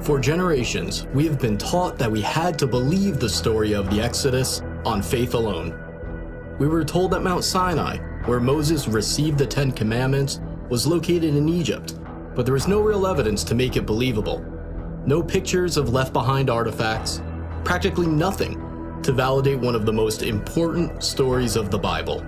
For generations, we have been taught that we had to believe the story of the Exodus on faith alone. We were told that Mount Sinai, where Moses received the 10 Commandments, was located in Egypt, but there is no real evidence to make it believable. No pictures of left-behind artifacts, practically nothing to validate one of the most important stories of the Bible.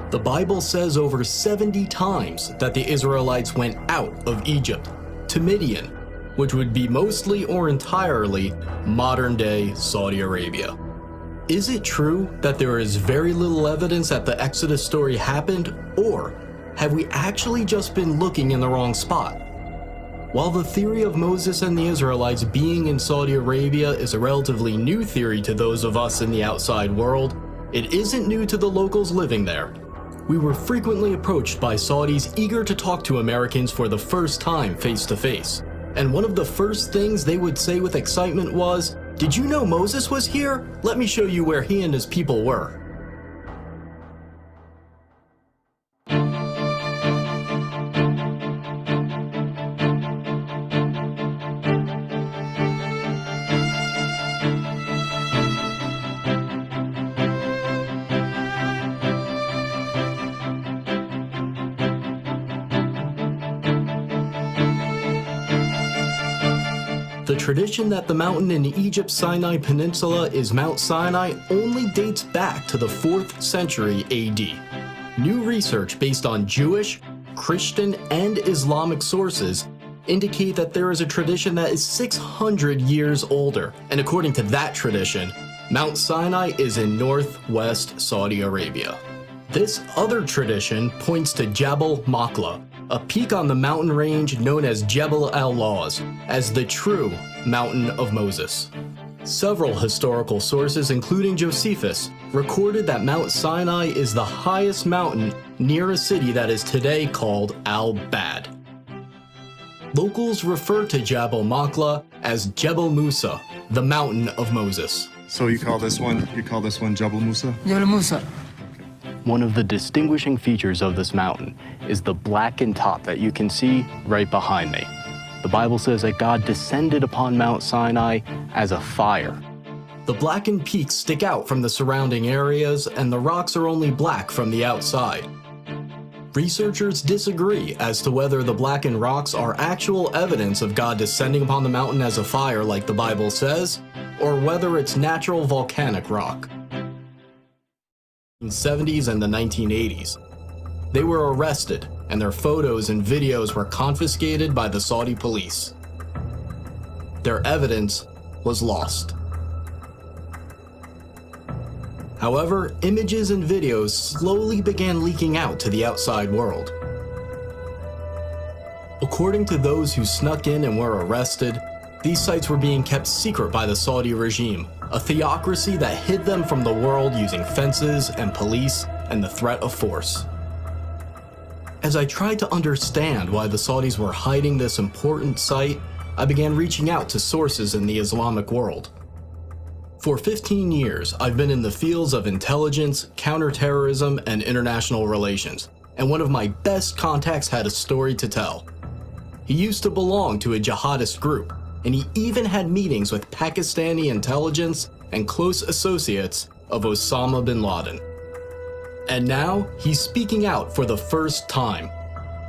The Bible says over 70 times that the Israelites went out of Egypt to Midian, which would be mostly or entirely modern-day Saudi Arabia. Is it true that there is very little evidence that the Exodus story happened, or have we actually just been looking in the wrong spot? While the theory of Moses and the Israelites being in Saudi Arabia is a relatively new theory to those of us in the outside world, it isn't new to the locals living there. We were frequently approached by Saudis eager to talk to Americans for the first time face to face. And one of the first things they would say with excitement was, "Did you know Moses was here? Let me show you where he and his people were." The tradition that the mountain in Egypt's Sinai Peninsula is Mount Sinai only dates back to the 4th century AD. New research based on Jewish, Christian, and Islamic sources indicate that there is a tradition that is 600 years older, and according to that tradition, Mount Sinai is in northwest Saudi Arabia. This other tradition points to Jebel Makla, a peak on the mountain range known as Jebel al-Lawz, as the true Mountain of Moses. Several historical sources, including Josephus, recorded that Mount Sinai is the highest mountain near a city that is today called Al-Bad. Locals refer to Jebel Makla as Jebel Musa, the Mountain of Moses. So you call this one Jebel Musa? Jebel Musa. One of the distinguishing features of this mountain is the blackened top that you can see right behind me. The Bible says that God descended upon Mount Sinai as a fire. The blackened peaks stick out from the surrounding areas, and the rocks are only black from the outside. Researchers disagree as to whether the blackened rocks are actual evidence of God descending upon the mountain as a fire like the Bible says, or whether it's natural volcanic rock. In the 1970s and the 1980s. They were arrested, and their photos and videos were confiscated by the Saudi police. Their evidence was lost. However, images and videos slowly began leaking out to the outside world. According to those who snuck in and were arrested, these sites were being kept secret by the Saudi regime, a theocracy that hid them from the world using fences and police and the threat of force. As I tried to understand why the Saudis were hiding this important site, I began reaching out to sources in the Islamic world. For 15 years, I've been in the fields of intelligence, counterterrorism, and international relations, and one of my best contacts had a story to tell. He used to belong to a jihadist group, and he even had meetings with Pakistani intelligence and close associates of Osama bin Laden. And now, he's speaking out for the first time.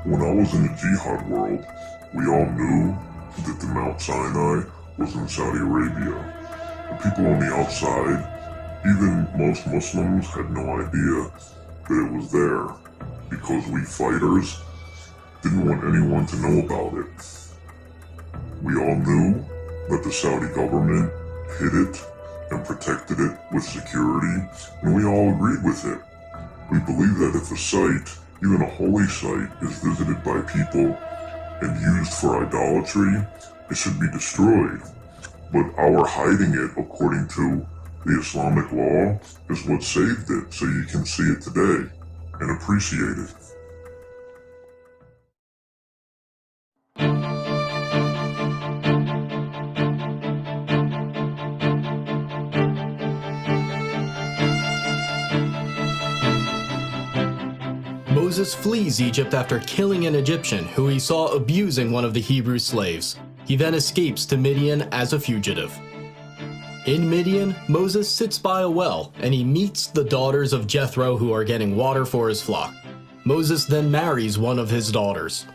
When I was in the jihad world, we all knew that the Mount Sinai was in Saudi Arabia. The people on the outside, even most Muslims, had no idea that it was there because we fighters didn't want anyone to know about it. We all knew that the Saudi government hid it and protected it with security, and we all agreed with it. We believe that if a site, even a holy site, is visited by people and used for idolatry, it should be destroyed. But our hiding it, according to the Islamic law, is what saved it, so you can see it today and appreciate it. Moses flees Egypt after killing an Egyptian who he saw abusing one of the Hebrew slaves. He then escapes to Midian as a fugitive. In Midian, Moses sits by a well and he meets the daughters of Jethro who are getting water for his flock. Moses then marries one of his daughters.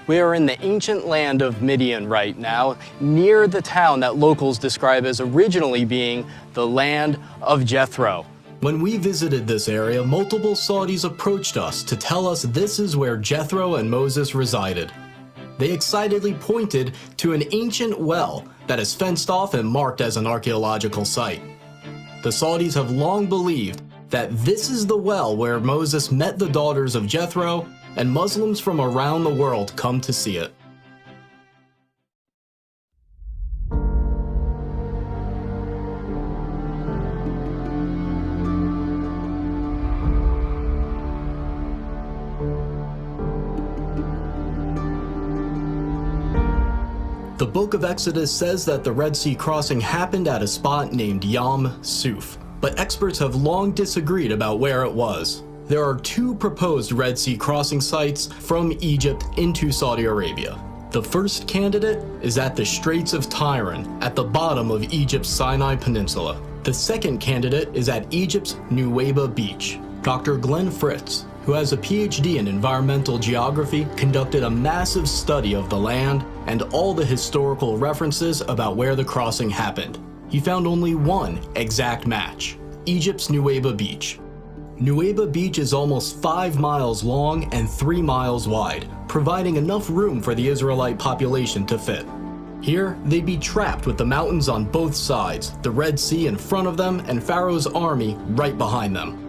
We are in the ancient land of Midian right now, near the town that locals describe as originally being the land of Jethro. When we visited this area, multiple Saudis approached us to tell us this is where Jethro and Moses resided. They excitedly pointed to an ancient well that is fenced off and marked as an archaeological site. The Saudis have long believed that this is the well where Moses met the daughters of Jethro, and Muslims from around the world come to see it. The book of Exodus says that the Red Sea crossing happened at a spot named Yam Suf, but experts have long disagreed about where it was. There are two proposed Red Sea crossing sites from Egypt into Saudi Arabia. The first candidate is at the Straits of Tiran, at the bottom of Egypt's Sinai Peninsula. The second candidate is at Egypt's Nuweiba Beach. Dr. Glenn Fritz, who has a PhD in environmental geography, conducted a massive study of the land and all the historical references about where the crossing happened. He found only one exact match: Egypt's Nuweiba Beach. Nuweiba Beach is almost 5 miles long and 3 miles wide, providing enough room for the Israelite population to fit. Here, they'd be trapped with the mountains on both sides, the Red Sea in front of them, and Pharaoh's army right behind them.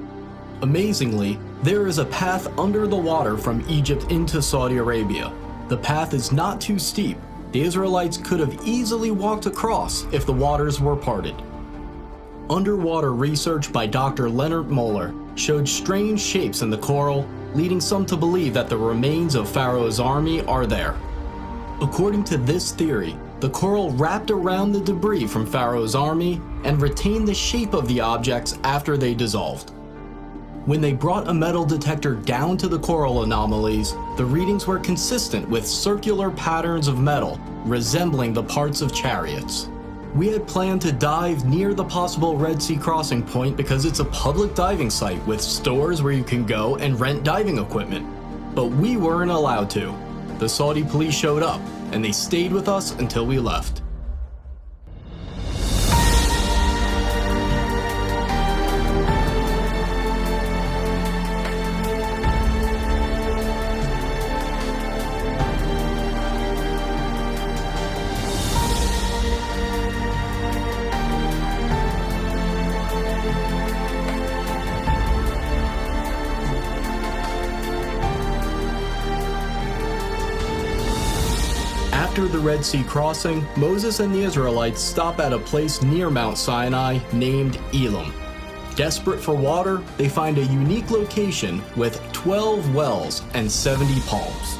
Amazingly, there is a path under the water from Egypt into Saudi Arabia. The path is not too steep. The Israelites could have easily walked across if the waters were parted. Underwater research by Dr. Leonard Moeller showed strange shapes in the coral, leading some to believe that the remains of Pharaoh's army are there. According to this theory, the coral wrapped around the debris from Pharaoh's army and retained the shape of the objects after they dissolved. When they brought a metal detector down to the coral anomalies, the readings were consistent with circular patterns of metal resembling the parts of chariots. We had planned to dive near the possible Red Sea crossing point because it's a public diving site with stores where you can go and rent diving equipment. But we weren't allowed to. The Saudi police showed up, and they stayed with us until we left. After the Red Sea crossing, Moses and the Israelites stop at a place near Mount Sinai named Elim. Desperate for water, they find a unique location with 12 wells and 70 palms.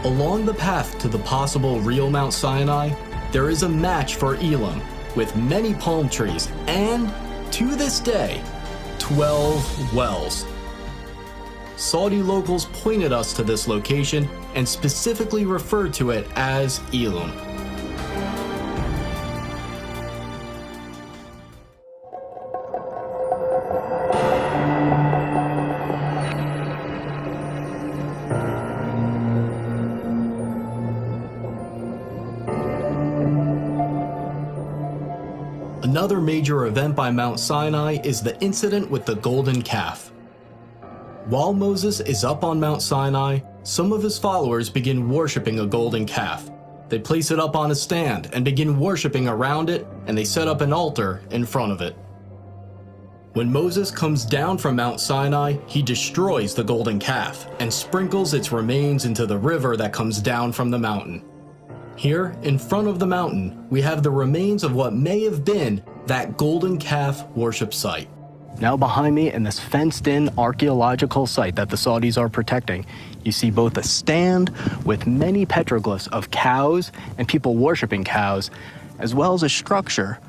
Along the path to the possible real Mount Sinai, there is a match for Elim with many palm trees and, to this day, 12 wells. Saudi locals pointed us to this location and specifically referred to it as Elim. Another major event by Mount Sinai is the incident with the golden calf. While Moses is up on Mount Sinai, some of his followers begin worshiping a golden calf. They place it up on a stand and begin worshiping around it, and they set up an altar in front of it. When Moses comes down from Mount Sinai, he destroys the golden calf and sprinkles its remains into the river that comes down from the mountain. Here, in front of the mountain, we have the remains of what may have been that golden calf worship site. Now behind me, in this fenced-in archaeological site that the Saudis are protecting, you see both a stand with many petroglyphs of cows and people worshiping cows, as well as a structure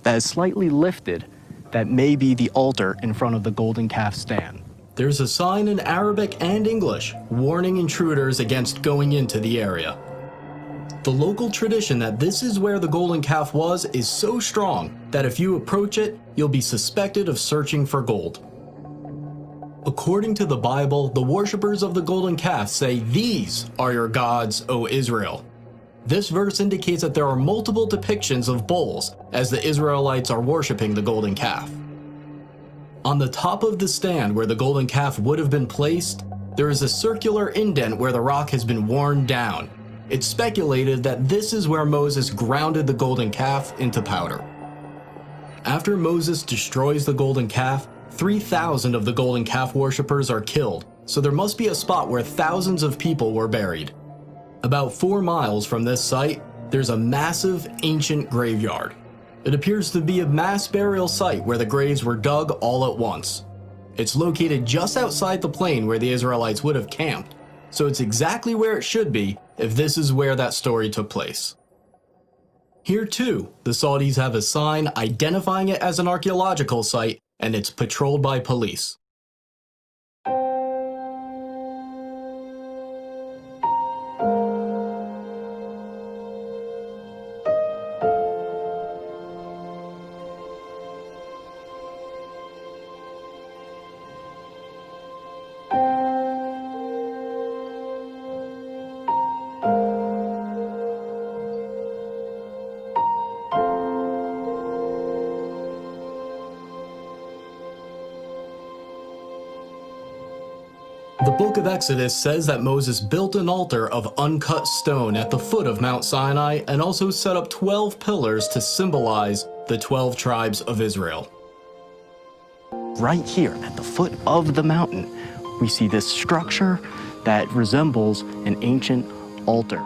that is slightly lifted that may be the altar in front of the golden calf stand. There's a sign in Arabic and English warning intruders against going into the area. The local tradition that this is where the golden calf was is so strong that if you approach it, you'll be suspected of searching for gold. According to the Bible, the worshippers of the golden calf say, "These are your gods, O Israel." This verse indicates that there are multiple depictions of bulls as the Israelites are worshiping the golden calf. On the top of the stand where the golden calf would have been placed, there is a circular indent where the rock has been worn down. It's speculated that this is where Moses grounded the golden calf into powder. After Moses destroys the golden calf, 3,000 of the golden calf worshippers are killed, so there must be a spot where thousands of people were buried. About 4 miles from this site, there's a massive ancient graveyard. It appears to be a mass burial site where the graves were dug all at once. It's located just outside the plain where the Israelites would have camped, so it's exactly where it should be if this is where that story took place. Here too, the Saudis have a sign identifying it as an archaeological site, and it's patrolled by police. The book of Exodus says that Moses built an altar of uncut stone at the foot of Mount Sinai and also set up 12 pillars to symbolize the 12 tribes of Israel. Right here at the foot of the mountain, we see this structure that resembles an ancient altar.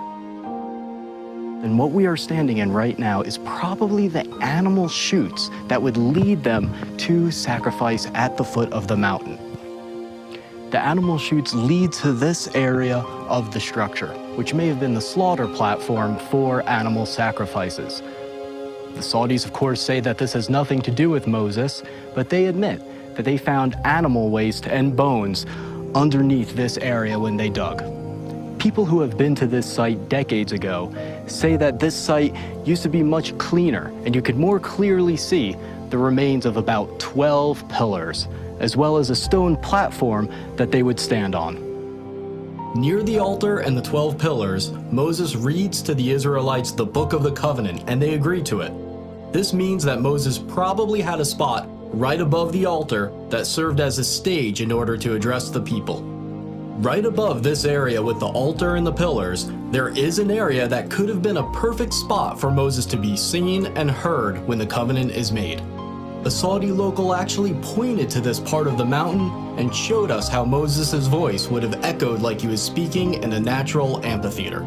And what we are standing in right now is probably the animal chutes that would lead them to sacrifice at the foot of the mountain. The animal chutes lead to this area of the structure, which may have been the slaughter platform for animal sacrifices. The Saudis, of course, say that this has nothing to do with Moses, but they admit that they found animal waste and bones underneath this area when they dug. People who have been to this site decades ago say that this site used to be much cleaner, and you could more clearly see the remains of about 12 pillars, as well as a stone platform that they would stand on. Near the altar and the 12 pillars, Moses reads to the Israelites the Book of the Covenant, and they agree to it. This means that Moses probably had a spot right above the altar that served as a stage in order to address the people. Right above this area with the altar and the pillars, there is an area that could have been a perfect spot for Moses to be seen and heard when the covenant is made. A Saudi local actually pointed to this part of the mountain and showed us how Moses' voice would have echoed like he was speaking in a natural amphitheater.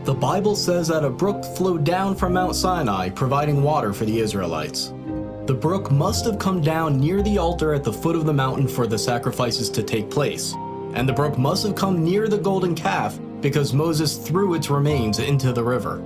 The Bible says that a brook flowed down from Mount Sinai, providing water for the Israelites. The brook must have come down near the altar at the foot of the mountain for the sacrifices to take place, and the brook must have come near the golden calf because Moses threw its remains into the river.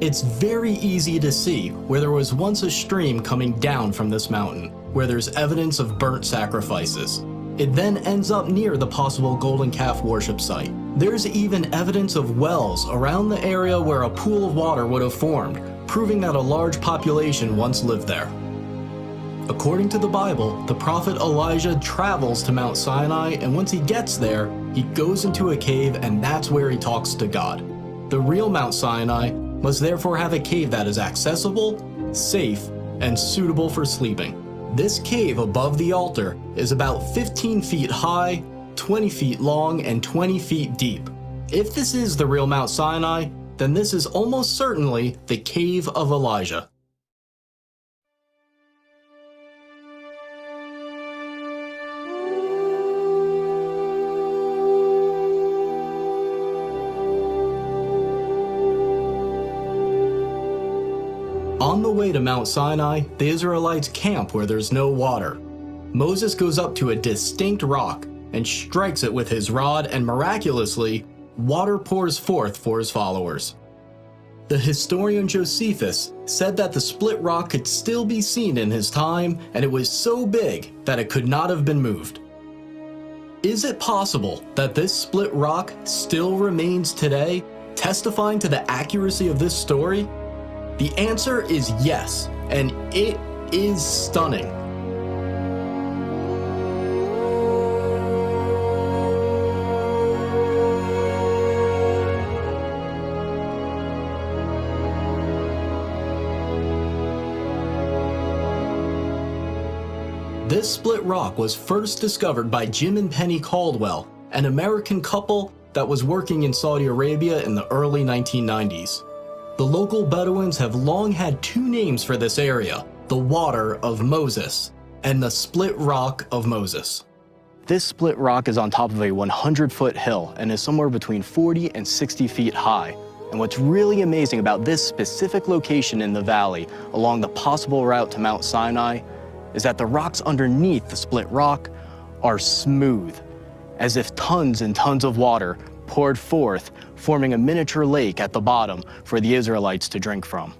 It's very easy to see where there was once a stream coming down from this mountain, where there's evidence of burnt sacrifices. It then ends up near the possible golden calf worship site. There's even evidence of wells around the area where a pool of water would have formed, proving that a large population once lived there. According to the Bible, the prophet Elijah travels to Mount Sinai, and once he gets there, he goes into a cave, and that's where he talks to God. The real Mount Sinai must therefore have a cave that is accessible, safe, and suitable for sleeping. This cave above the altar is about 15 feet high, 20 feet long, and 20 feet deep. If this is the real Mount Sinai, then this is almost certainly the Cave of Elijah. On the way to Mount Sinai, the Israelites camp where there's no water. Moses goes up to a distinct rock and strikes it with his rod, and miraculously, water pours forth for his followers. The historian Josephus said that the split rock could still be seen in his time, and it was so big that it could not have been moved. Is it possible that this split rock still remains today, testifying to the accuracy of this story? The answer is yes, and it is stunning. This split rock was first discovered by Jim and Penny Caldwell, an American couple that was working in Saudi Arabia in the early 1990s. The local Bedouins have long had two names for this area, the Water of Moses and the Split Rock of Moses. This split rock is on top of a 100-foot hill and is somewhere between 40 and 60 feet high. And what's really amazing about this specific location in the valley along the possible route to Mount Sinai is that the rocks underneath the split rock are smooth, as if tons and tons of water poured forth, forming a miniature lake at the bottom for the Israelites to drink from.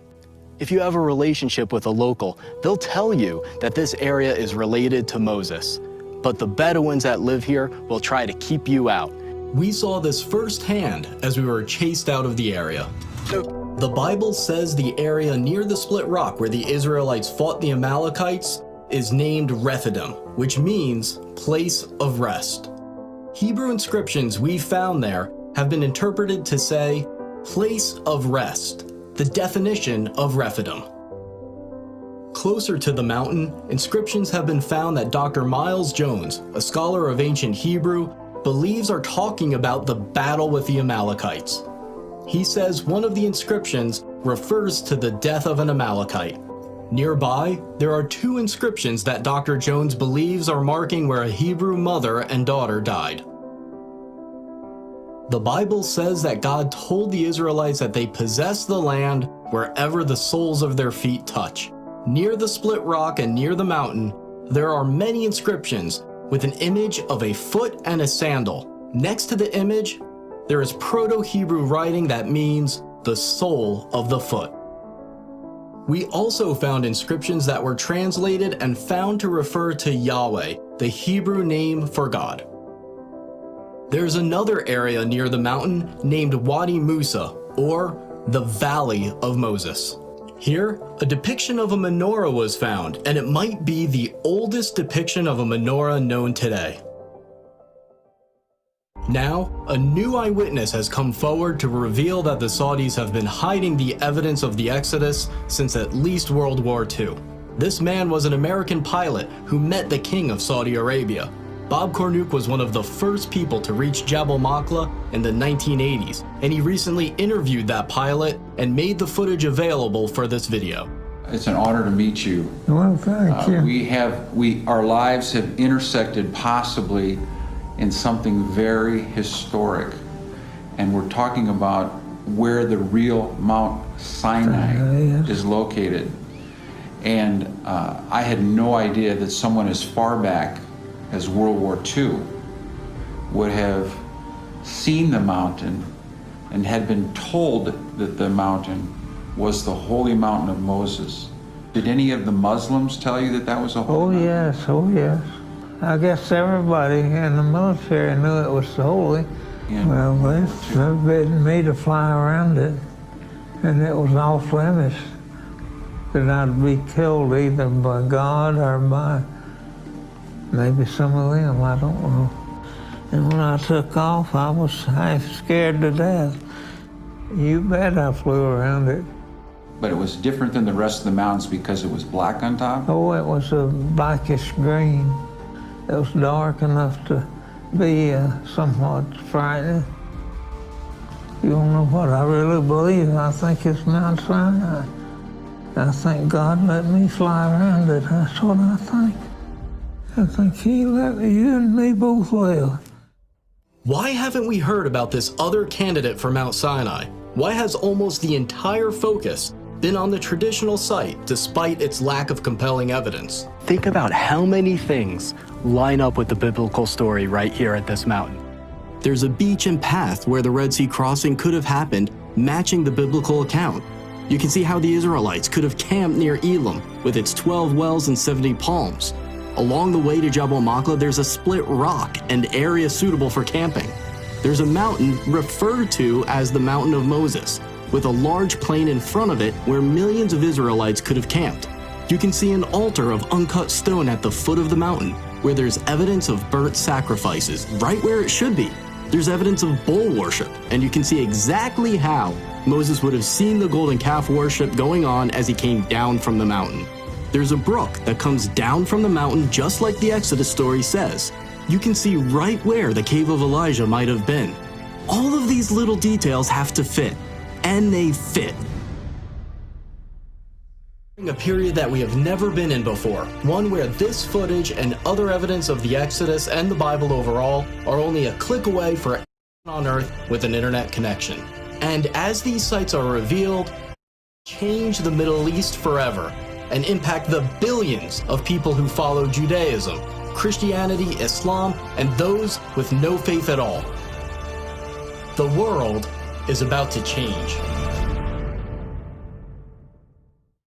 If you have a relationship with a local, they'll tell you that this area is related to Moses, but the Bedouins that live here will try to keep you out. We saw this firsthand as we were chased out of the area. The Bible says the area near the split rock where the Israelites fought the Amalekites is named Rephidim, which means place of rest. Hebrew inscriptions we found there have been interpreted to say place of rest, the definition of Rephidim. Closer to the mountain, inscriptions have been found that Dr. Miles Jones, a scholar of ancient Hebrew, believes are talking about the battle with the Amalekites. He says one of the inscriptions refers to the death of an Amalekite. Nearby, there are two inscriptions that Dr. Jones believes are marking where a Hebrew mother and daughter died. The Bible says that God told the Israelites that they possess the land wherever the soles of their feet touch. Near the split rock and near the mountain, there are many inscriptions with an image of a foot and a sandal. Next to the image, there is Proto-Hebrew writing that means the sole of the foot. We also found inscriptions that were translated and found to refer to Yahweh, the Hebrew name for God. There's another area near the mountain named Wadi Musa, or the Valley of Moses. Here, a depiction of a menorah was found, and it might be the oldest depiction of a menorah known today. Now, a new eyewitness has come forward to reveal that the Saudis have been hiding the evidence of the Exodus since at least World War II. This man was an American pilot who met the King of Saudi Arabia. Bob Cornuke was one of the first people to reach Jabal Maqla in the 1980s, and he recently interviewed that pilot and made the footage available for this video. It's an honor to meet you. Well, thank you. Our lives have intersected possibly in something very historic, and we're talking about where the real Mount Sinai is located. And I had no idea that someone as far back as World War II would have seen the mountain and had been told that the mountain was the holy mountain of Moses. Did any of the Muslims tell you that that was a holy mountain? Oh yes. I guess everybody in the military knew it was holy. Yeah. Well, they forbidden me to fly around it, and it was off limits that I'd be killed either by God or by maybe some of them, I don't know. And when I took off, I was half scared to death. You bet I flew around it. But it was different than the rest of the mountains because it was black on top? Oh, it was a blackish green. It was dark enough to be somewhat frightening. You don't know what I really believe. I think it's Mount Sinai. I think God let me fly around it. That's what I think. I think He let you and me both live. Why haven't we heard about this other candidate for Mount Sinai? Why has almost the entire focus been on the traditional site despite its lack of compelling evidence? Think about how many things line up with the biblical story right here at this mountain. There's a beach and path where the Red Sea crossing could have happened, matching the biblical account. You can see how the Israelites could have camped near Elim with its 12 wells and 70 palms. Along the way to Jebel Makla, there's a split rock and area suitable for camping. There's a mountain referred to as the Mountain of Moses, with a large plain in front of it where millions of Israelites could have camped. You can see an altar of uncut stone at the foot of the mountain, where there's evidence of burnt sacrifices, right where it should be. There's evidence of bull worship, and you can see exactly how Moses would have seen the golden calf worship going on as he came down from the mountain. There's a brook that comes down from the mountain just like the Exodus story says. You can see right where the cave of Elijah might have been. All of these little details have to fit, and they fit. A period that we have never been in before, one where this footage and other evidence of the Exodus and the Bible overall are only a click away for anyone on Earth with an internet connection. And as these sites are revealed, change the Middle East forever and impact the billions of people who follow Judaism, Christianity, Islam, and those with no faith at all. The world is about to change.